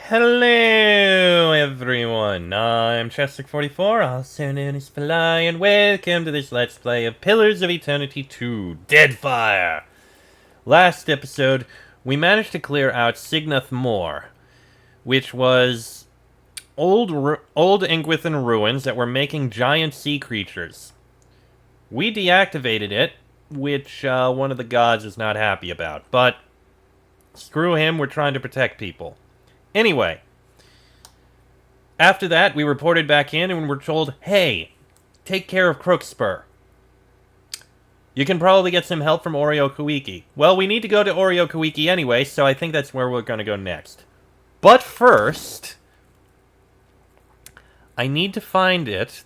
Hello, everyone. I'm Chester44, also known as Fly, and welcome to this Let's Play of Pillars of Eternity 2, Deadfire. Last episode, we managed to clear out Signath Moor, which was old Ingwithan ruins that were making giant sea creatures. We deactivated it, which one of the gods is not happy about, but screw him, we're trying to protect people. Anyway, after that, we reported back in and were told, hey, take care of Crookspur. You can probably get some help from Koiki. Well, we need to go to Koiki anyway, so I think that's where we're going to go next. But first, I need to find it.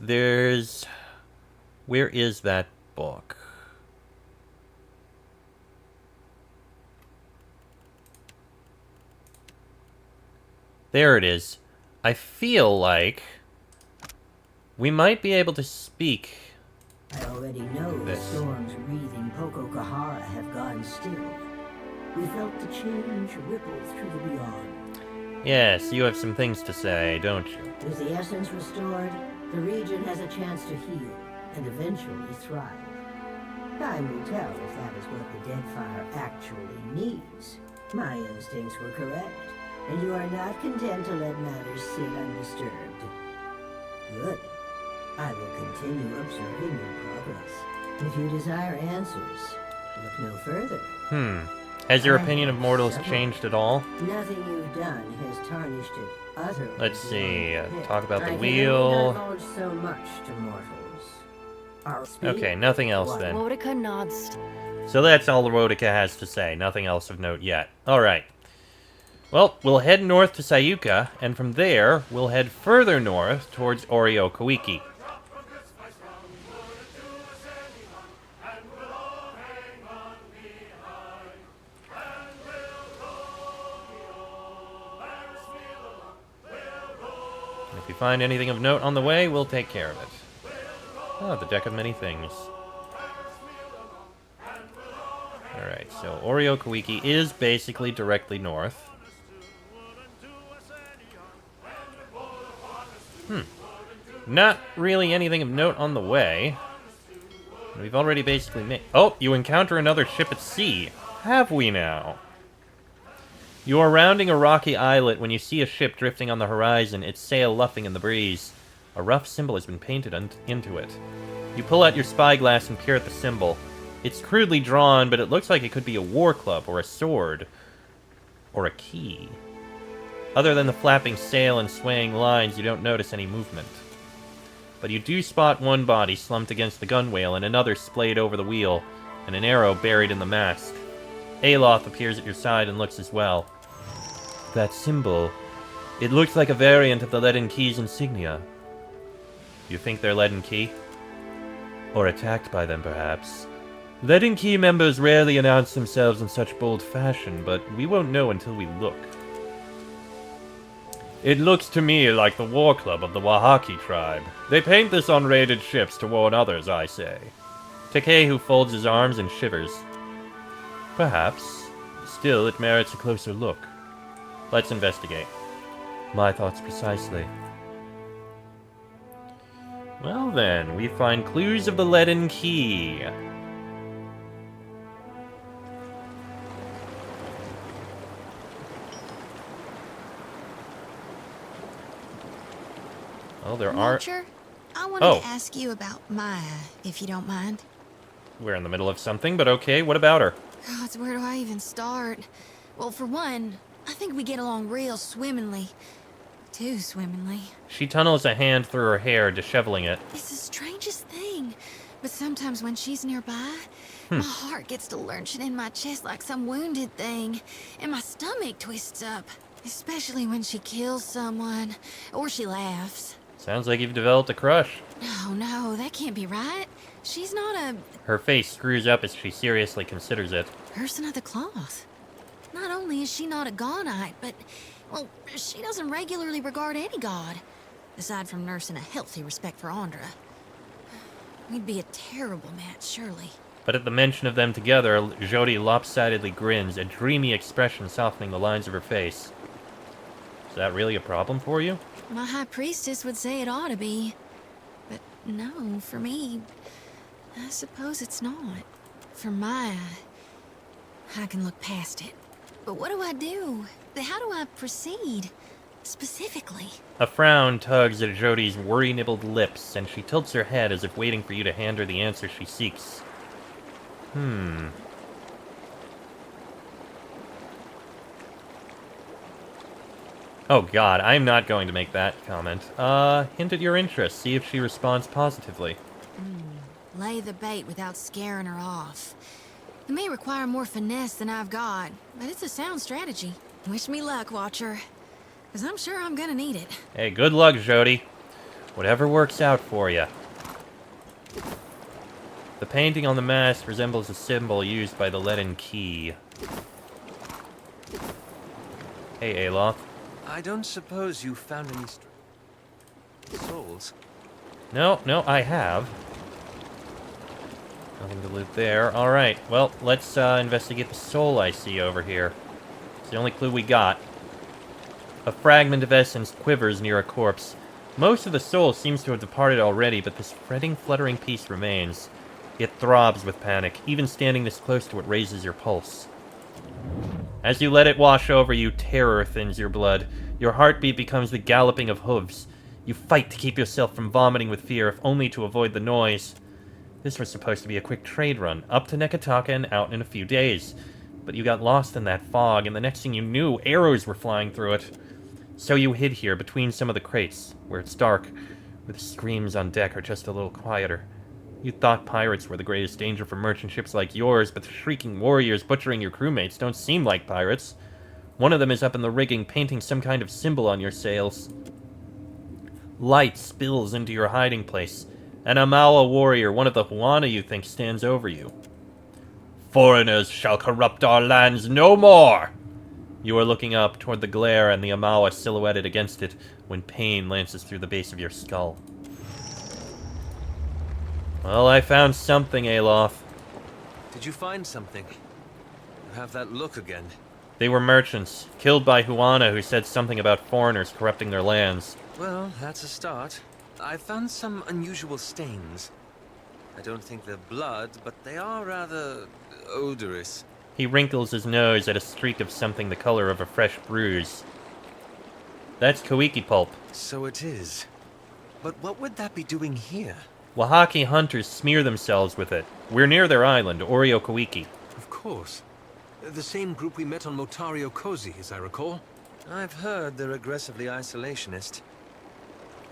Where is that book? There it is. I feel like we might be able to speak. I already know the storms wreathing Pococahara have gone still. We felt the change ripple through the beyond. Yes, you have some things to say, don't you? With the essence restored, the region has a chance to heal and eventually thrive. Time will tell if that is what the Deadfire actually needs. My instincts were correct, and you are not content to let matters sit undisturbed. Good. I will continue observing your progress. If you desire answers, look no further. Has your opinion of mortals changed at all? Nothing you've done has tarnished it utterly. Let's see. Talk about the I wheel. can only divulge so much to mortals. Okay, nothing else then. Rodica nods. So that's all Rodica has to say. Nothing else of note yet. Alright. Well, we'll head north to Sayuka, and from there, we'll head further north towards Koiki. If we find anything of note on the way, we'll take care of it. Oh, the deck of many things. Alright, so Koiki is basically directly north. Not really anything of note on the way. We've already basically made... Oh, you encounter another ship at sea. Have we now? You are rounding a rocky islet when you see a ship drifting on the horizon, its sail luffing in the breeze. A rough symbol has been painted into it. You pull out your spyglass and peer at the symbol. It's crudely drawn, but it looks like it could be a war club, or a sword, or a key. Other than the flapping sail and swaying lines, you don't notice any movement. But you do spot one body slumped against the gunwale and another splayed over the wheel, and an arrow buried in the mast. Aloth appears at your side and looks as well. That symbol, it looks like a variant of the Leaden Key's insignia. You think they're Leaden Key? Or attacked by them, perhaps. Leaden Key members rarely announce themselves in such bold fashion, but we won't know until we look. It looks to me like the war club of the Wahaki tribe. They paint this on raided ships to warn others, I say. Takehu folds his arms and shivers. Perhaps. Still, it merits a closer look. Let's investigate. My thoughts precisely. Well then, we find clues of the Leaden Key. Well, there are... Watcher, I wanted to ask you about Maya, if you don't mind. We're in the middle of something, but okay, what about her? God, where do I even start? Well, for one, I think we get along real swimmingly. Too swimmingly. She tunnels a hand through her hair, disheveling it. It's the strangest thing. But sometimes when she's nearby, my heart gets to lurching in my chest like some wounded thing, and my stomach twists up. Especially when she kills someone, or she laughs. Sounds like you've developed a crush. No, that can't be right. She's not a... Her face screws up as she seriously considers it. person of the cloth. Not only is she not a godite, but, well, she doesn't regularly regard any god, aside from nursing a healthy respect for Andra. We'd be a terrible match, surely. But at the mention of them together, Jodie lopsidedly grins, a dreamy expression softening the lines of her face. Is that really a problem for you? My high priestess would say it ought to be. But no, for me, I suppose it's not. For Maya, I can look past it. But what do I do? How do I proceed? Specifically. A frown tugs at Jodi's worry-nibbled lips, and she tilts her head as if waiting for you to hand her the answer she seeks. Oh god, I'm not going to make that comment. Hint at your interest, see if she responds positively. Lay the bait without scaring her off. It may require more finesse than I've got, but it's a sound strategy. Wish me luck, Watcher. Because I'm sure I'm gonna need it. Hey, good luck, Jodi. Whatever works out for you. The painting on the mast resembles a symbol used by the leaden key. Hey, Aloth. I don't suppose you found any souls? No, I have. Nothing to loot there. Alright, well, let's investigate the soul I see over here. It's the only clue we got. A fragment of essence quivers near a corpse. Most of the soul seems to have departed already, but this fretting, fluttering piece remains. It throbs with panic. Even standing this close to it raises your pulse. As you let it wash over you, terror thins your blood. Your heartbeat becomes the galloping of hooves. You fight to keep yourself from vomiting with fear, if only to avoid the noise. This was supposed to be a quick trade run, up to Nekataka and out in a few days. But you got lost in that fog, and the next thing you knew, arrows were flying through it. So you hid here, between some of the crates, where it's dark, where the screams on deck are just a little quieter. You thought pirates were the greatest danger for merchant ships like yours, but the shrieking warriors butchering your crewmates don't seem like pirates. One of them is up in the rigging, painting some kind of symbol on your sails. Light spills into your hiding place. An Amawa warrior, one of the Huana you think, stands over you. Foreigners shall corrupt our lands no more! You are looking up toward the glare and the Amawa silhouetted against it when pain lances through the base of your skull. Well, I found something, Aloth. Did you find something? You have that look again. They were merchants, killed by Huana who said something about foreigners corrupting their lands. Well, that's a start. I found some unusual stains. I don't think they're blood, but they are rather odorous. He wrinkles his nose at a streak of something the color of a fresh bruise. That's Koiki pulp. So it is. But what would that be doing here? Wahaki hunters smear themselves with it. We're near their island, Oreo Koiki. Of course. The same group we met on Motario Cozy, as I recall. I've heard they're aggressively isolationist.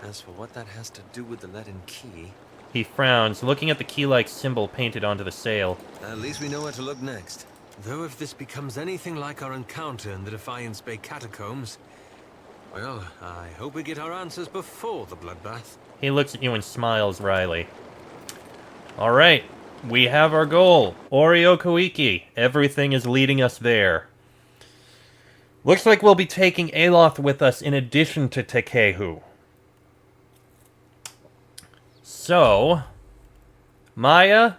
As for what that has to do with the leaden key... He frowns, looking at the key-like symbol painted onto the sail. At least we know where to look next. Though if this becomes anything like our encounter in the Defiance Bay catacombs, well, I hope we get our answers before the bloodbath. He looks at you and smiles wryly. Alright, we have our goal. Oreo Koiki. Everything is leading us there. Looks like we'll be taking Aloth with us in addition to Tekehu. So, Maya,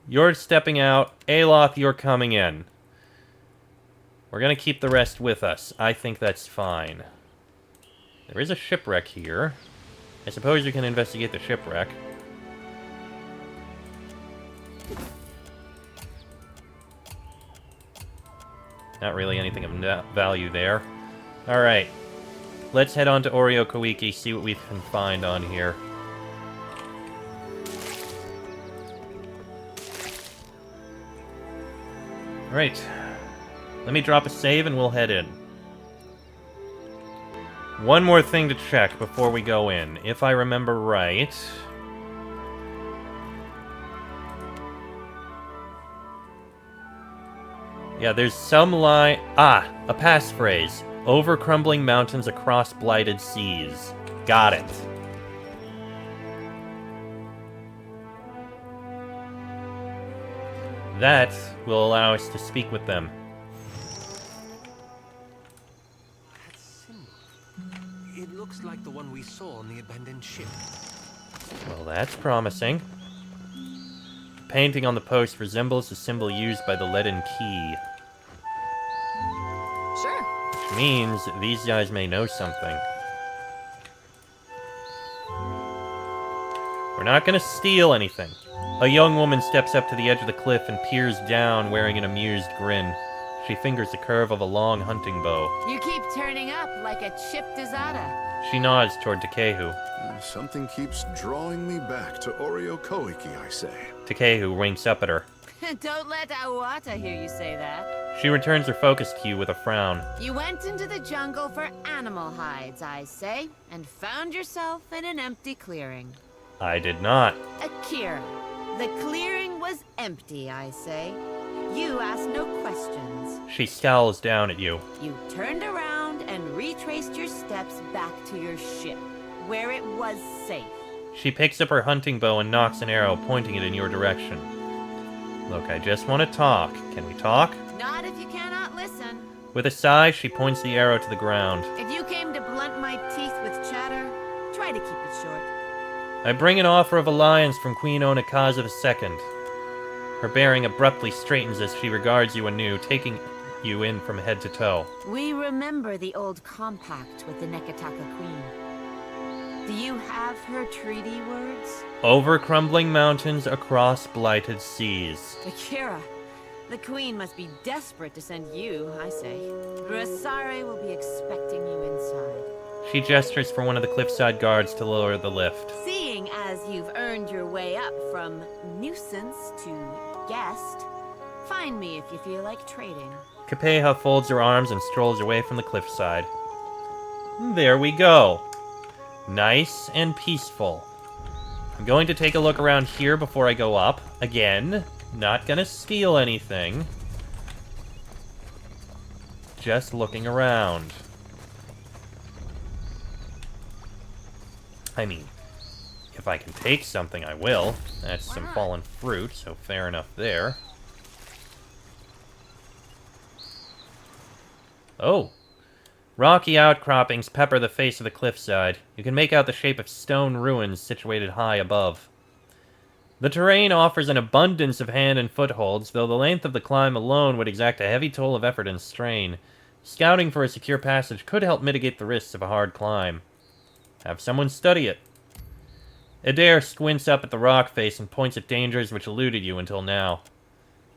you're stepping out. Aloth, you're coming in. We're gonna keep the rest with us. I think that's fine. There is a shipwreck here. I suppose you can investigate the shipwreck. Not really anything of value there. Alright. Let's head on to Oreo Koiki, see what we can find on here. Alright. Let me drop a save and we'll head in. One more thing to check before we go in. If I remember right... Yeah, there's some line... Ah! A passphrase. Over crumbling mountains across blighted seas. Got it. That will allow us to speak with them. That symbol. It looks like the one we saw on the abandoned ship. Well, that's promising. The painting on the post resembles the symbol used by the leaden key. Sure. Which means these guys may know something. We're not gonna steal anything. A young woman steps up to the edge of the cliff and peers down, wearing an amused grin. She fingers the curve of a long hunting bow. You keep turning up like a chipped Azada. She nods toward Takehu. Something keeps drawing me back to Oreo Koiki, I say. Takehu winks up at her. Don't let Awata hear you say that. She returns her focus to you with a frown. You went into the jungle for animal hides, I say, and found yourself in an empty clearing. I did not. Akira, the clearing was empty, I say. You asked no questions. She scowls down at you. You turned around and retraced your steps back to your ship, where it was safe. She picks up her hunting bow and knocks an arrow, pointing it in your direction. Look, I just want to talk. Can we talk? Not if you cannot listen. With a sigh, she points the arrow to the ground. If you came to blunt my teeth with chatter, try to keep it short. I bring an offer of alliance from Queen Onakaza II. Her bearing abruptly straightens as she regards you anew, taking you in from head to toe. We remember the old compact with the Nekataka Queen. Do you have her treaty words? Over crumbling mountains, across blighted seas. Akira, the Queen must be desperate to send you, I say. Rasare will be expecting you inside. She gestures for one of the cliffside guards to lower the lift. Seeing as you've earned your way up from nuisance to guest, find me if you feel like trading. Capeha folds her arms and strolls away from the cliffside. There we go. Nice and peaceful. I'm going to take a look around here before I go up. Again, not gonna steal anything. Just looking around. I mean, if I can take something, I will. That's some fallen fruit, so fair enough there. Oh. Rocky outcroppings pepper the face of the cliffside. You can make out the shape of stone ruins situated high above. The terrain offers an abundance of hand and footholds, though the length of the climb alone would exact a heavy toll of effort and strain. Scouting for a secure passage could help mitigate the risks of a hard climb. Have someone study it. Adair squints up at the rock face and points at dangers which eluded you until now.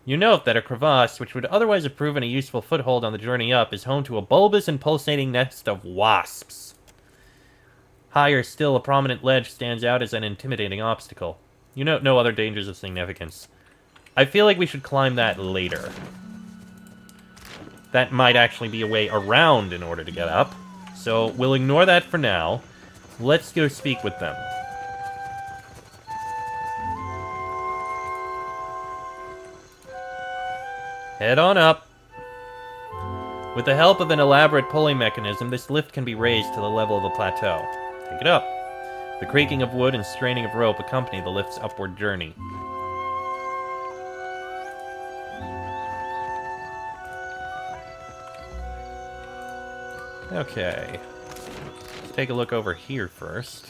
You note that a crevasse, which would otherwise have proven a useful foothold on the journey up, is home to a bulbous and pulsating nest of wasps. Higher still, a prominent ledge stands out as an intimidating obstacle. You note no other dangers of significance. I feel like we should climb that later. That might actually be a way around in order to get up. So we'll ignore that for now. Let's go speak with them. Head on up. With the help of an elaborate pulley mechanism, this lift can be raised to the level of the plateau. Take it up. The creaking of wood and straining of rope accompany the lift's upward journey. Okay. Let's take a look over here first.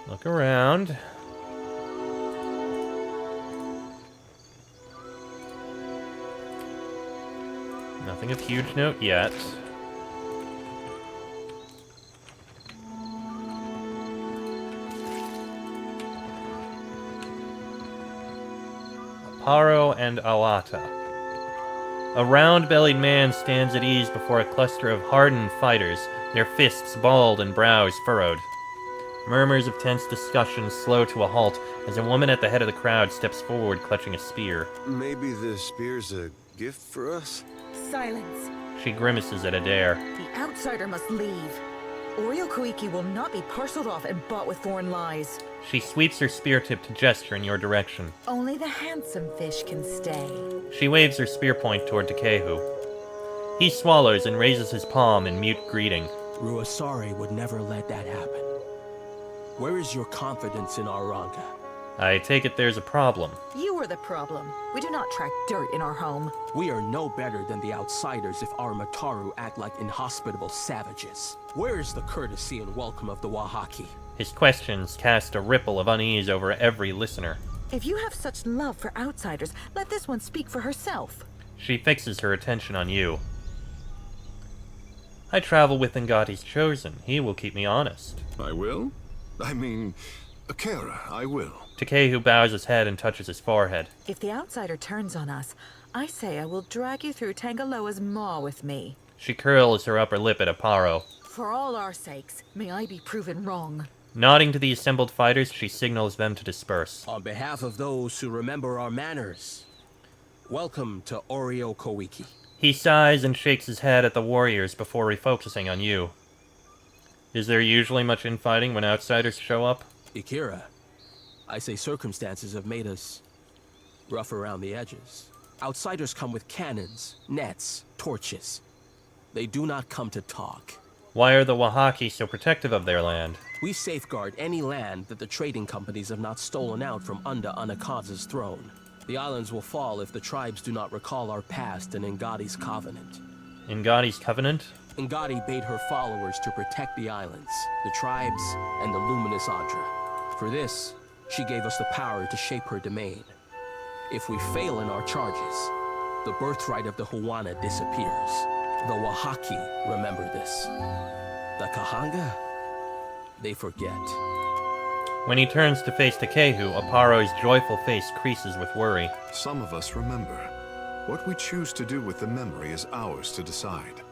Look around. Nothing of huge note yet. Aparo and Awata. A round-bellied man stands at ease before a cluster of hardened fighters, their fists balled and brows furrowed. Murmurs of tense discussion slow to a halt as a woman at the head of the crowd steps forward clutching a spear. Maybe the spear's a gift for us? Silence. She grimaces at Adair. The outsider must leave. Oreo Koiki will not be parceled off and bought with foreign lies. She sweeps her spear tip to gesture in your direction. Only the handsome fish can stay. She waves her spear point toward Takehu. He swallows and raises his palm in mute greeting. Ruasari would never let that happen. Where is your confidence in Aranga? I take it there's a problem. You are the problem. We do not track dirt in our home. We are no better than the outsiders if our Mataru act like inhospitable savages. Where is the courtesy and welcome of the Wahaki? His questions cast a ripple of unease over every listener. If you have such love for outsiders, let this one speak for herself. She fixes her attention on you. I travel with Ngati's chosen. He will keep me honest. I will? I mean, Akira, I will. Takehu bows his head and touches his forehead. If the outsider turns on us, I say I will drag you through Tangaloa's maw with me. She curls her upper lip at Aparo. For all our sakes, may I be proven wrong. Nodding to the assembled fighters, she signals them to disperse. On behalf of those who remember our manners, welcome to Oreo Koiki. He sighs and shakes his head at the warriors before refocusing on you. Is there usually much infighting when outsiders show up? Akira, I say circumstances have made us rough around the edges. Outsiders come with cannons, nets, torches. They do not come to talk. Why are the Wahaki so protective of their land? We safeguard any land that the trading companies have not stolen out from under Anakaza's throne. The islands will fall if the tribes do not recall our past and Ngati's covenant. Ngati's covenant? Ngati bade her followers to protect the islands, the tribes, and the luminous Adra. For this, she gave us the power to shape her domain. If we fail in our charges, the birthright of the Huana disappears. The Wahaki remember this. The Kahanga, they forget. When he turns to face Takehu, Aparo's joyful face creases with worry. Some of us remember. What we choose to do with the memory is ours to decide.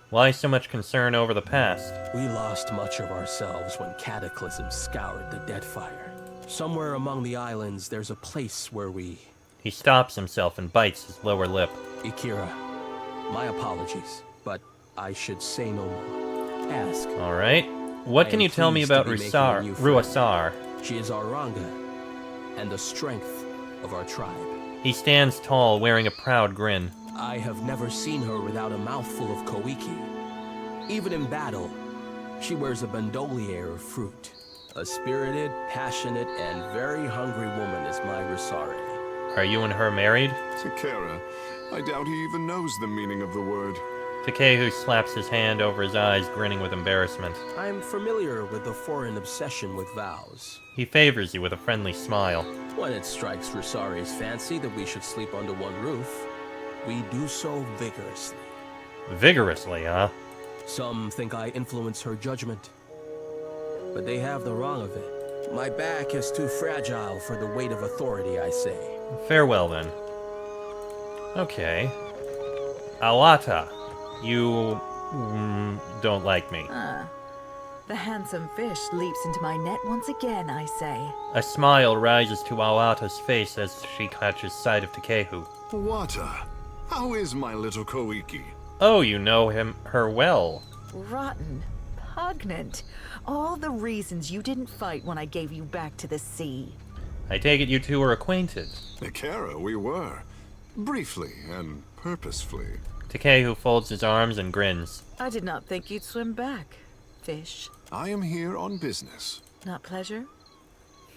Why so much concern over the past? We lost much of ourselves when Cataclysm scoured the Deadfire. Somewhere among the islands, there's a place where we... He stops himself and bites his lower lip. Akira, my apologies, but I should say no more. Ask. Alright. What can you tell me about Ruasar? She is our Ranga, and the strength of our tribe. He stands tall, wearing a proud grin. I have never seen her without a mouthful of Koiki. Even in battle, she wears a bandolier of fruit. A spirited, passionate, and very hungry woman is my Risari. Are you and her married? Takara, I doubt he even knows the meaning of the word. Takehu slaps his hand over his eyes, grinning with embarrassment. I'm familiar with the foreign obsession with vows. He favors you with a friendly smile. When it strikes Risari's fancy that we should sleep under one roof, we do so vigorously. Vigorously, huh? Some think I influence her judgment, but they have the wrong of it. My back is too fragile for the weight of authority, I say. Farewell, then. Okay. Awata, you... don't like me. The handsome fish leaps into my net once again, I say. A smile rises to Awata's face as she catches sight of Takehu. Wata, how is my little Koiki? Oh, you know her well. Rotten. Pugnant. All the reasons you didn't fight when I gave you back to the sea. I take it you two are acquainted. Akira, we were. Briefly and purposefully. Takehu folds his arms and grins. I did not think you'd swim back, fish. I am here on business. Not pleasure?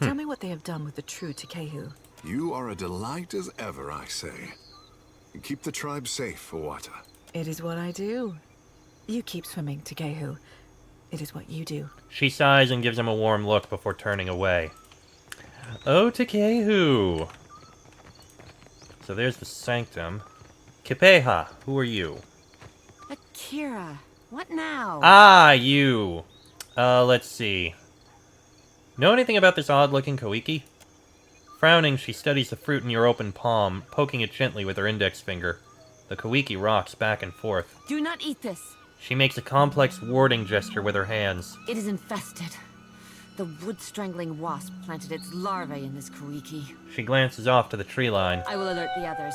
Tell me what they have done with the true Takehu. You are a delight as ever, I say. Keep the tribe safe, Owata. It is what I do. You keep swimming, Takehu. It is what you do. She sighs and gives him a warm look before turning away. Oh, Takehu! So there's the sanctum. Kipeha, who are you? Akira, what now? Ah, you! Let's see. Know anything about this odd-looking Koiki? Frowning, she studies the fruit in your open palm, poking it gently with her index finger. The Koiki rocks back and forth. Do not eat this. She makes a complex warding gesture with her hands. It is infested. The wood-strangling wasp planted its larvae in this Koiki. She glances off to the tree line. I will alert the others.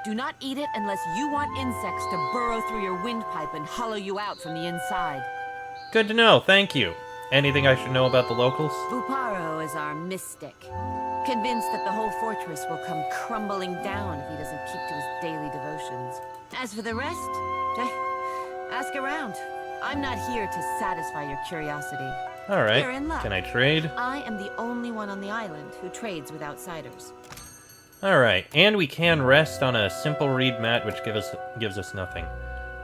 Do not eat it unless you want insects to burrow through your windpipe and hollow you out from the inside. Good to know, thank you. Anything I should know about the locals? Buparo is our mystic. Convinced that the whole fortress will come crumbling down if he doesn't keep to his daily devotions. As for the rest, ask around. I'm not here to satisfy your curiosity. Alright, You're in luck. can I trade? I am the only one on the island who trades with outsiders. Alright, and we can rest on a simple reed mat, which gives us nothing.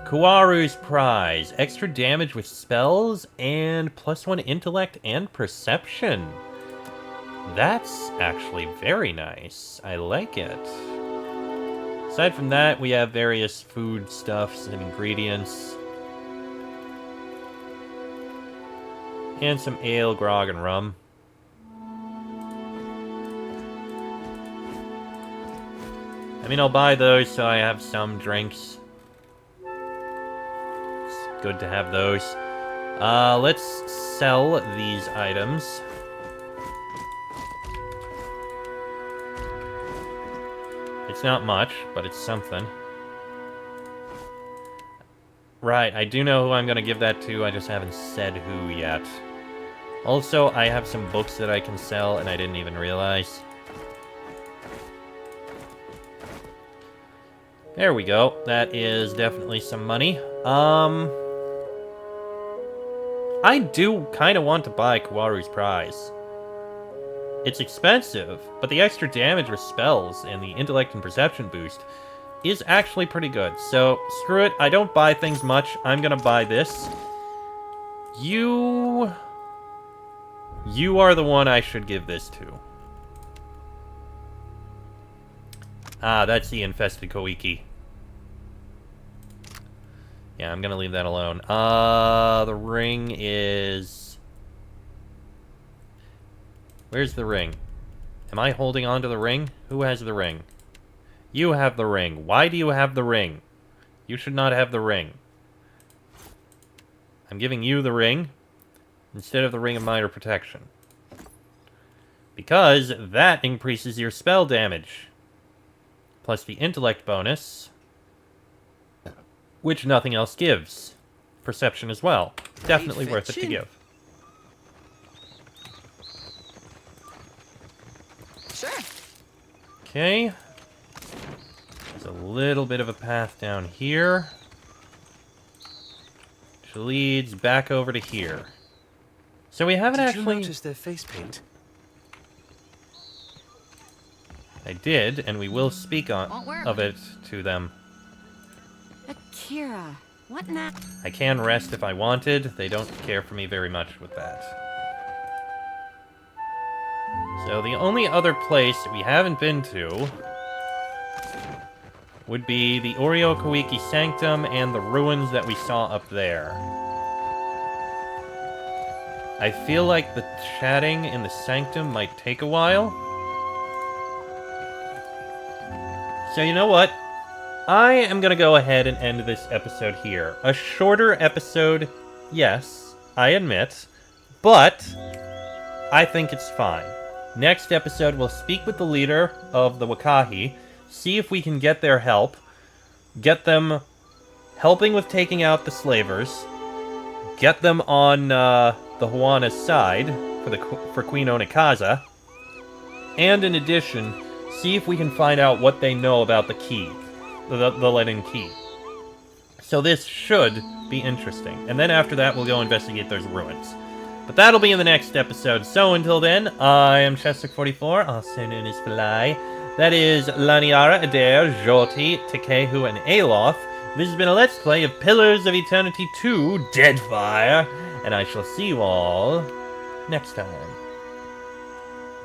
Kuwaru's Prize. Extra damage with spells, and +1 intellect and perception. That's actually very nice. I like it. Aside from that, we have various food stuffs and ingredients. And some ale, grog, and rum. I mean, I'll buy those so I have some drinks. It's good to have those. Let's sell these items. It's not much, but it's something. Right, I do know who I'm gonna give that to, I just haven't said who yet. Also, I have some books that I can sell, and I didn't even realize. There we go. That is definitely some money. I do kind of want to buy Kawaru's Prize. It's expensive, but the extra damage with spells and the intellect and perception boost is actually pretty good. So, screw it. I don't buy things much. I'm gonna buy this. You are the one I should give this to. Ah, that's the infested Koiki. Yeah, I'm gonna leave that alone. The ring is... Where's the ring? Am I holding on to the ring? Who has the ring? You have the ring. Why do you have the ring? You should not have the ring. I'm giving you the ring instead of the ring of minor protection. Because that increases your spell damage. Plus the intellect bonus, which nothing else gives. Perception as well. Definitely worth it to give. Sure. Okay. There's a little bit of a path down here, which leads back over to here. So we haven't Did you actually... notice their face paint? I did, and we will speak of it to them. Akira, what now? I can rest if I wanted. They don't care for me very much with that. So the only other place we haven't been to would be the Oreo Koiki Sanctum and the ruins that we saw up there. I feel like the chatting in the Sanctum might take a while. So you know what? I am going to go ahead and end this episode here. A shorter episode, yes, I admit, but I think it's fine. Next episode, we'll speak with the leader of the Wakahi, see if we can get their help, get them helping with taking out the slavers, get them on the Huana's side for Queen Onikaza, and in addition, see if we can find out what they know about the key. The Lenin key. So this should be interesting. And then after that, we'll go investigate those ruins. But that'll be in the next episode. So until then, I am Chester44, also known as Fly. That is Laniara, Adair, Joti, Tekehu, and Aloth. This has been a Let's Play of Pillars of Eternity 2, Deadfire. And I shall see you all next time.